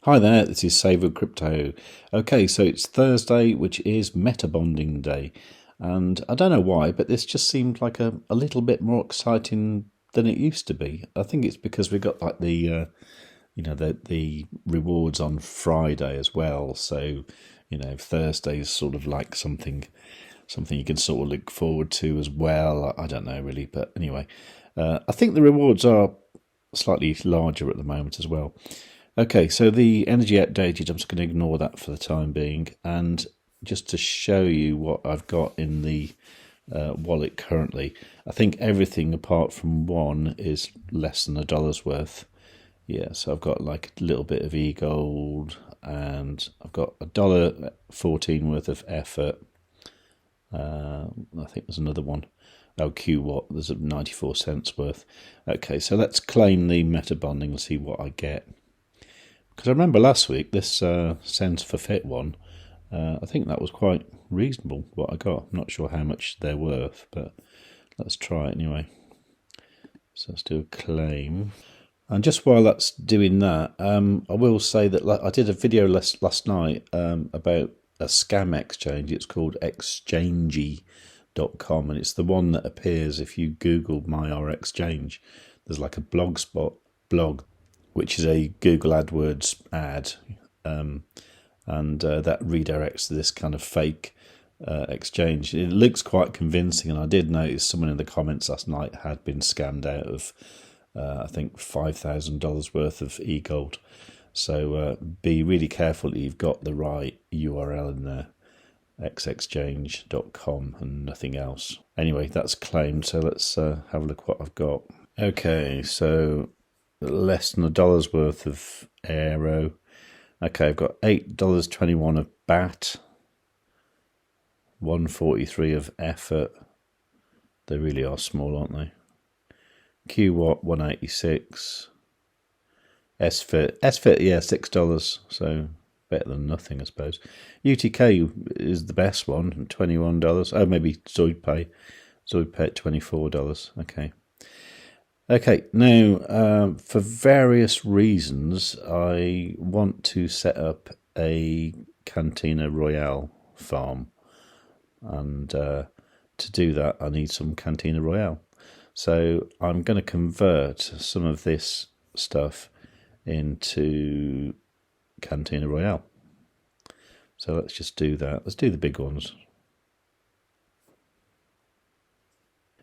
Hi there, this is Save with Crypto. Okay, so it's Thursday, which is Metabonding Day. And I don't know why, but this just seemed like a little bit more exciting than it used to be. I think it's because we got like the rewards on Friday as well. So, Thursday is sort of like something you can sort of look forward to as well. I don't know really, but anyway, I think the rewards are slightly larger at the moment as well. Okay, so the energy outdated, I'm just going to ignore that for the time being. And just to show you what I've got in the wallet currently, I think everything apart from one is less than $1 worth. Yeah, so I've got like a little bit of eGold, and I've got $1.14 worth of effort. I think there's another one. Oh, QWatt, there's 94 cents worth. Okay, so let's claim the Metabonding and see what I get. Because I remember last week, this Sends for Fit one, I think that was quite reasonable what I got. I'm not sure how much they're worth, but let's try it anyway. So let's do a claim. And just while that's doing that, I will say that I did a video last night about a scam exchange. It's called xExchange.com, and it's the one that appears if you Google Maiar exchange. There's like a blogspot blog, which is a Google AdWords ad, and that redirects to this kind of fake exchange. It looks quite convincing, and I did notice someone in the comments last night had been scammed out of, I think, $5,000 worth of eGold. So be really careful that you've got the right URL in there, xExchange.com and nothing else. Anyway, that's claimed, so let's have a look what I've got. Okay, so less than $1 worth of Aero. Okay, I've got $8.21 of BAT, $1.43 of effort. They really are small, aren't they? QWatt, $1.86. SFIT, yeah, $6, so better than nothing, I suppose. UTK is the best one, $21. Oh, maybe ZoidPay. ZoidPay at $24. Okay, now, for various reasons, I want to set up a Cantina Royale farm. And to do that, I need some Cantina Royale. So I'm going to convert some of this stuff into Cantina Royale. So let's just do that. Let's do the big ones.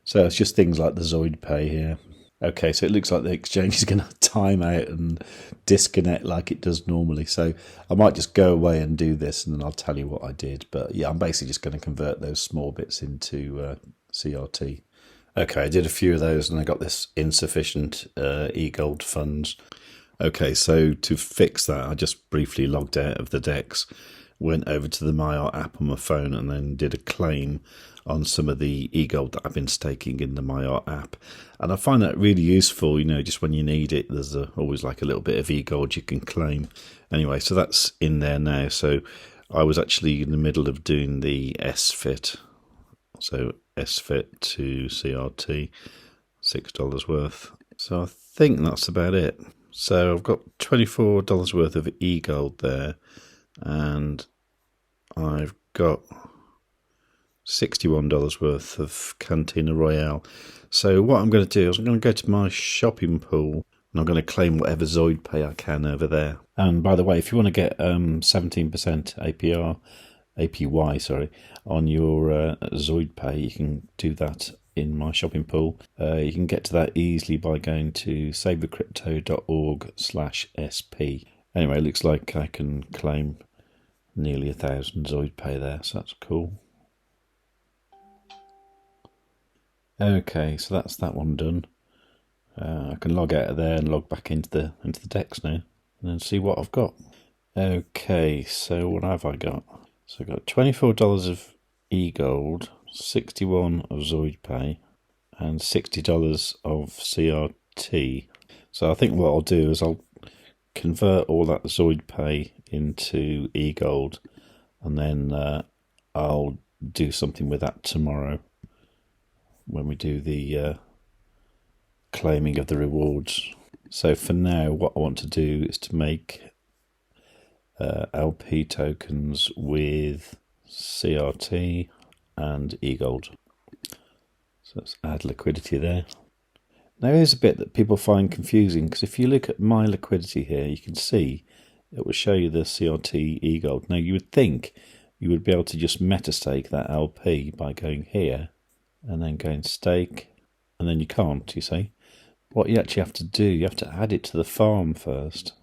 So it's just things like the ZoidPay here. Okay, so it looks like the exchange is going to time out and disconnect like it does normally. So I might just go away and do this, and then I'll tell you what I did. But yeah, I'm basically just going to convert those small bits into CRT. Okay, I did a few of those, and I got this insufficient eGold funds. Okay, so to fix that, I just briefly logged out of the DEX, went over to the Maiar app on my phone, and then did a claim on some of the eGold that I've been staking in the Maiar app. And I find that really useful, just when you need it, there's always like a little bit of eGold you can claim. Anyway, so that's in there now. So I was actually in the middle of doing the SFIT. So SFIT to CRT, $6 worth. So I think that's about it. So I've got $24 worth of eGold there, and I've got $61 worth of Cantina Royale. So what I'm going to do is I'm going to go to my shopping pool, and I'm going to claim whatever ZoidPay I can over there. And by the way, if you want to get 17% APY on your ZoidPay, you can do that in my shopping pool. You can get to that easily by going to savewith.crypto.org/SP. Anyway, it looks like I can claim nearly 1,000 ZoidPay there, so that's cool. Okay, so that's that one done. I can log out of there and log back into the DEX now, and then see what I've got. Okay, so what have I got? So I've got $24 of eGold, 61 of ZoidPay, and $60 of CRT. So I think what I'll do is I'll convert all that ZoidPay into eGold, and then I'll do something with that tomorrow when we do the claiming of the rewards. So for now, what I want to do is to make LP tokens with CRT and eGold. So let's add liquidity there. Now here's a bit that people find confusing, because if you look at my liquidity here, you can see it will show you the CRT-EGLD. Now you would think you would be able to just metastake that LP by going here and then going stake, and then you can't, you see. What you actually have to do, you have to add it to the farm first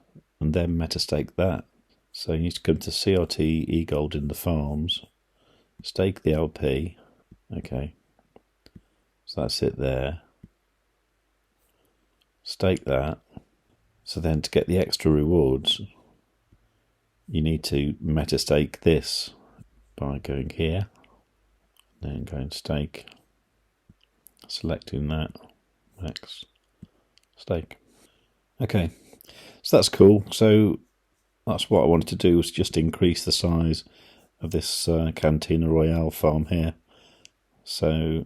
and then metastake that. So you need to come to CRT-EGLD in the farms, stake the LP, okay, so that's it there. Stake that. So then to get the extra rewards, you need to metastake this by going here, then going stake, selecting that, next, stake. Okay, so that's cool. So that's what I wanted to do, was just increase the size of this Cantina Royale farm here. So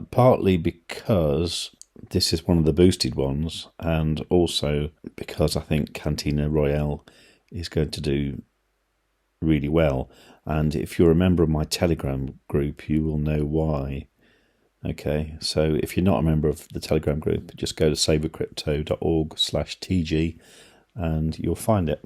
partly because this is one of the boosted ones, and also because I think Cantina Royale is going to do really well. And if you're a member of my Telegram group, you will know why. Okay, so if you're not a member of the Telegram group, just go to savewith.crypto.org/TG and you'll find it.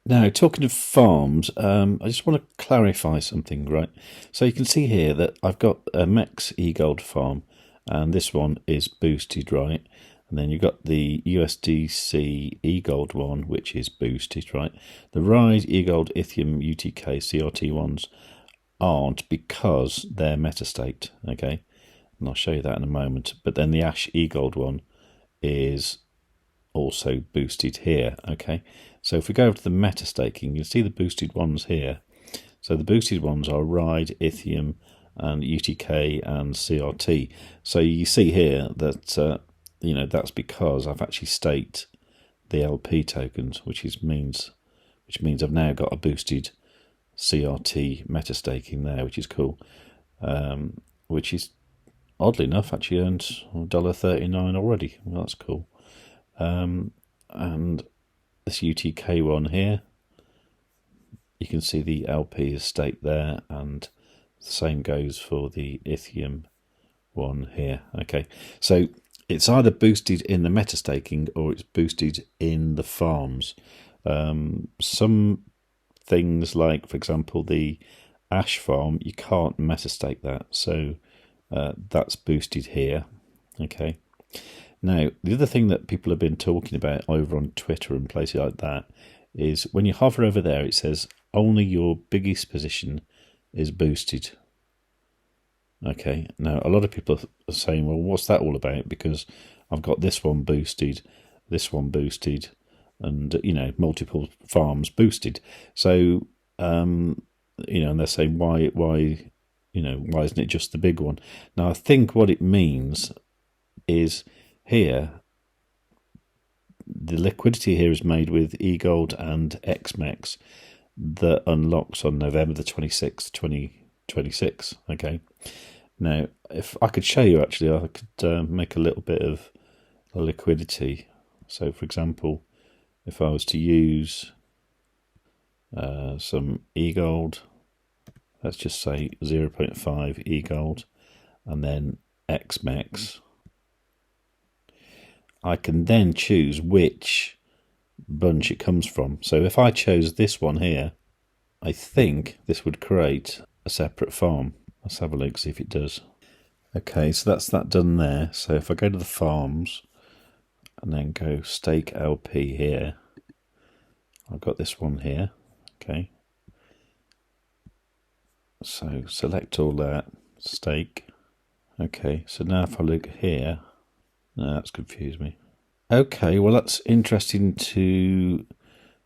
Now, talking of farms, I just want to clarify something, right? So you can see here that I've got a MEX eGold farm, and this one is boosted, right? And then you've got the USDC eGold one, which is boosted, right? The RIDE, eGold, Ethereum, UTK, CRT ones aren't, because they're metastaked, okay? And I'll show you that in a moment. But then the Ash eGold one is also boosted here, okay? So if we go over to the metastaking, you'll see the boosted ones here. So the boosted ones are RIDE, Ethereum, and UTK and CRT. So you see here that you know, that's because I've actually staked the LP tokens, which means I've now got a boosted CRT metastaking there, which is cool. Which is oddly enough actually earned $1.39 already. Well, that's cool. And this UTK one here, you can see the LP is staked there, and the same goes for the Ethereum one here. Okay, so it's either boosted in the metastaking or it's boosted in the farms. Some things, like for example the Ash farm, you can't metastake that, so that's boosted here. Okay. Now, the other thing that people have been talking about over on Twitter and places like that is when you hover over there, it says only your biggest position is boosted. Okay, now a lot of people are saying, well, what's that all about? Because I've got this one boosted, and, you know, multiple farms boosted. So, you know, and they're saying, why, you know, why isn't it just the big one? Now, I think what it means is, here, the liquidity here is made with eGold and XMEX that unlocks on November the 26th, 2026. Okay. Now, if I could show you, actually, I could make a little bit of liquidity. So, for example, if I was to use some eGold, let's just say 0.5 eGold, and then XMEX, I can then choose which bunch it comes from. So if I chose this one here, I think this would create a separate farm. Let's have a look, see if it does. Okay, so that's that done there. So if I go to the farms and then go stake LP here, I've got this one here. Okay. So select all that, stake. Okay, so now if I look here, no, that's confused me. Okay, well, that's interesting to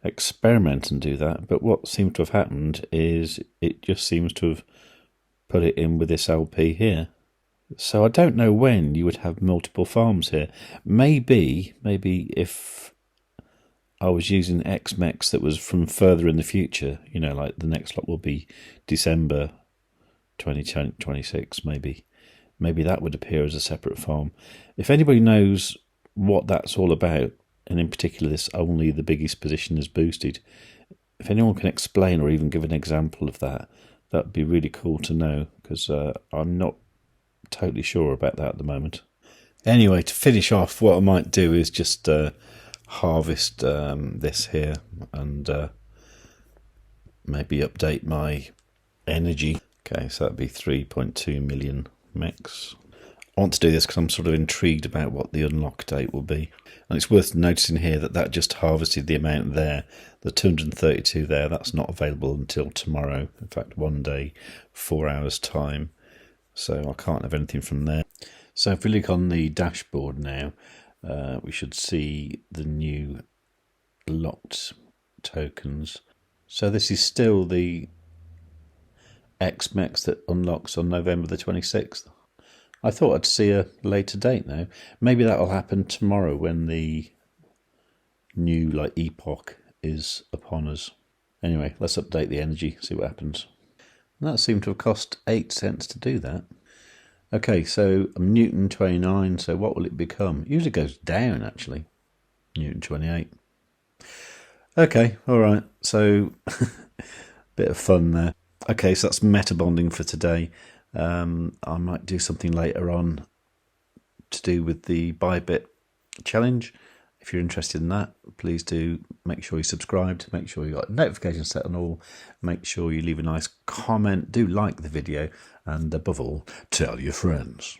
experiment and do that, but what seems to have happened is it just seems to have put it in with this LP here. So I don't know when you would have multiple farms here. Maybe if I was using XMEX that was from further in the future, you know, like the next lot will be December 2026, maybe that would appear as a separate farm. If anybody knows what that's all about, and in particular this only the biggest position is boosted, if anyone can explain or even give an example of that, that'd be really cool to know, because I'm not totally sure about that at the moment. Anyway, to finish off, what I might do is just harvest this here and maybe update my energy. Okay, so that'd be 3.2 million mex. I want to do this because I'm sort of intrigued about what the unlock date will be. And it's worth noticing here that just harvested the amount there. The 232 there, that's not available until tomorrow. In fact, 1 day, 4 hours time. So I can't have anything from there. So if we look on the dashboard now, we should see the new locked tokens. So this is still the XMEX that unlocks on November the 26th. I thought I'd see a later date now. Maybe that'll happen tomorrow when the new epoch is upon us. Anyway, let's update the energy, see what happens. And that seemed to have cost 8 cents to do that. Okay, so I'm Newton 29, so what will it become? It usually goes down, actually. Newton 28. Okay, alright, so bit of fun there. Okay, so that's Metabonding for today. I might do something later on to do with the ByBit challenge. If you're interested in that, please do make sure you subscribed, make sure you got notifications set on all, make sure you leave a nice comment, do like the video, and above all, tell your friends.